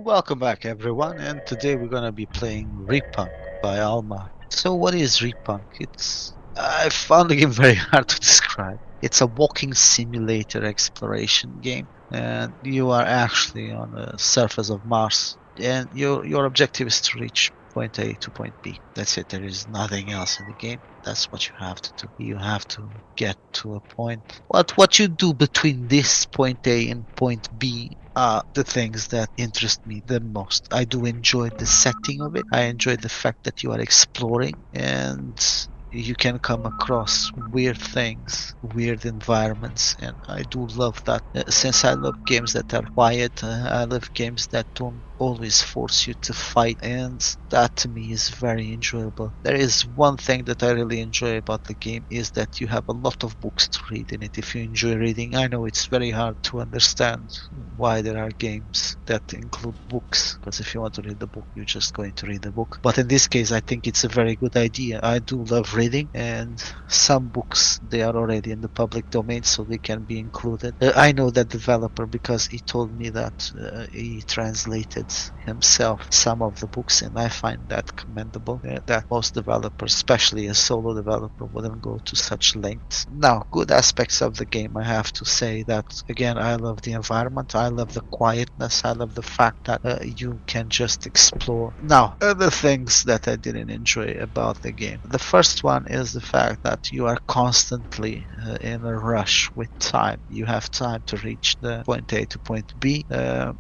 Welcome back everyone, and today we're gonna be playing Repunk by Almar. So what is Repunk? I found the game very hard to describe. It's a walking simulator exploration game, and you are actually on the surface of Mars, and your objective is to reach point A to point B. That's it. There is nothing else in the game. That's what you have to do. You have to get to a point. What you do between this point A and point B are the things that interest me the most. I do enjoy the setting of it. I enjoy the fact that you are exploring and you can come across weird things, weird environments, and I do love that. Since I love games that are quiet, I love games that don't always force you to fight, and that to me is very enjoyable. There is one thing that I really enjoy about the game is that you have a lot of books to read in it. If you enjoy reading, I know it's very hard to understand why there are games that include books, because if you want to read the book, you're just going to read the book. But in this case, I think it's a very good idea. I do love reading, and some books, they are already in the public domain, so they can be included. I know that developer because he told me that he translated himself some of the books, and I find that commendable. That most developers, especially a solo developer, wouldn't go to such lengths. Now, good aspects of the game, I have to say that again, I love the environment, I love the quietness, I love the fact that you can just explore. Now, other things that I didn't enjoy about the game. The first one is the fact that you are constantly in a rush with time. You have time to reach the point A to point B.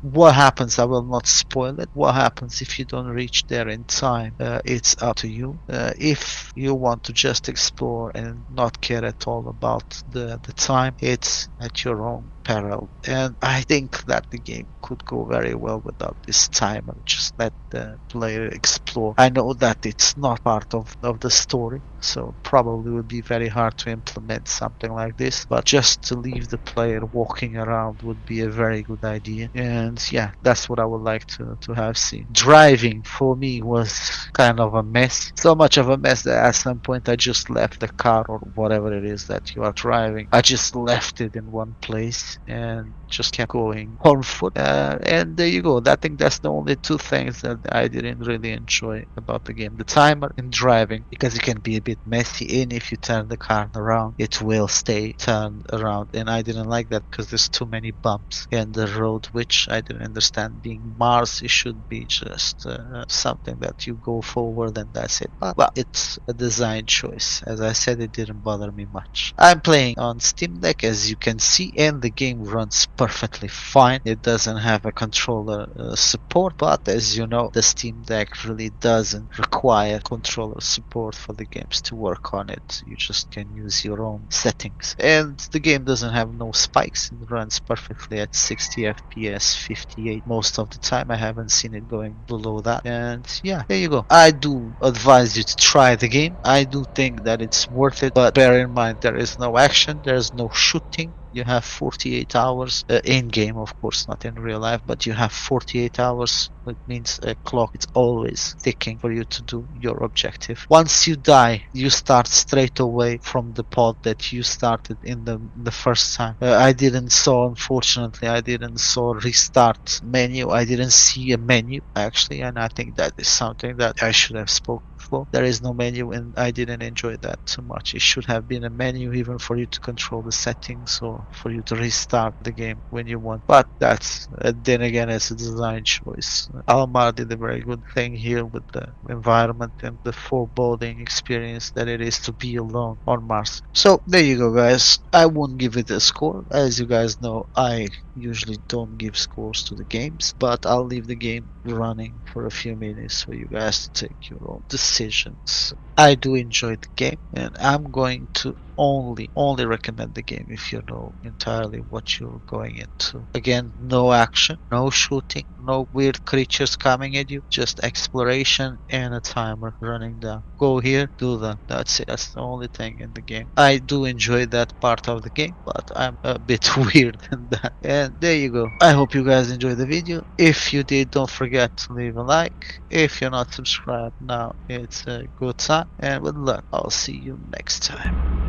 What happens, I will not spoil it. What happens if you don't reach there in time? It's up to you. If you want to just explore and not care at all about the time, it's at your own peril. And I think that the game could go very well without this timer. Just let the player explore. I know that it's not part of the story, so probably would be very hard to implement something like this, but just to leave the player walking around would be a very good idea. And yeah, that's what I would like to have seen. Driving for me was kind of a mess, so much of a mess that at some point I just left the car or whatever it is that you are driving. I just left it in one place and just kept going on foot, and there you go. I think that's the only two things that I didn't really enjoy about the game: the timer and driving, because it can be a bit messy, and if you turn the car around, it will stay turned around, and I didn't like that because there's too many bumps in the road, which I didn't understand. Being Mars, it should be just something that you go forward and that's it. But it's a design choice. As I said, it didn't bother me much. I'm playing on Steam Deck, as you can see, and the game runs perfectly fine. It doesn't have a controller support, but as you know, the Steam Deck really doesn't require controller support for the games to work on it. You just can use your own settings, and the game doesn't have no spikes. It runs perfectly at 60 FPS, 58 most of the time. I haven't seen it going below that, and yeah, there you go. I do advise you to try the game. I do think that it's worth it, but bear in mind there is no action, there's no shooting. You have 48 hours in game, of course, not in real life, but you have 48 hours. It means a clock. It's always ticking for you to do your objective. Once you die, you start straight away from the pod that you started in the first time. Unfortunately, I didn't saw restart menu. I didn't see a menu actually, and I think that is something that I should have spoken. There is no menu, and I didn't enjoy that too much. It should have been a menu even for you to control the settings or for you to restart the game when you want. But that's then again, it's a design choice. Almar did a very good thing here with the environment and the foreboding experience that it is to be alone on Mars. So there you go, guys. I won't give it a score. As you guys know, I usually don't give scores to the games, but I'll leave the game running for a few minutes for you guys to take your own decisions. I do enjoy the game, and I'm going to only recommend the game if you know entirely what you're going into. Again, no action, no shooting, no weird creatures coming at you, just exploration and a timer running down. Go here, do that. That's it. That's the only thing in the game. I do enjoy that part of the game, but I'm a bit weird in that. And there you go. I hope you guys enjoyed the video. If you did, don't forget to leave a like. If you're not subscribed now, it's a good time. And with luck, I'll see you next time.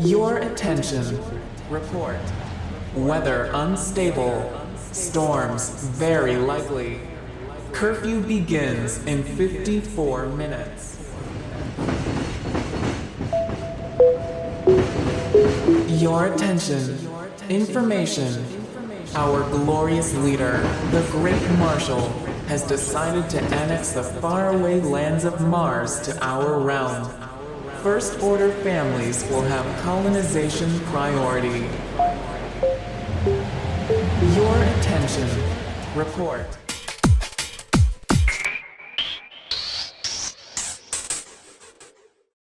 Your attention. Report. Weather unstable. Storms very likely. Curfew begins in 54 minutes. Your attention. Information. Our glorious leader, the Great Marshal, has decided to annex the faraway lands of Mars to our realm. First Order families will have colonization priority. Your attention. Report.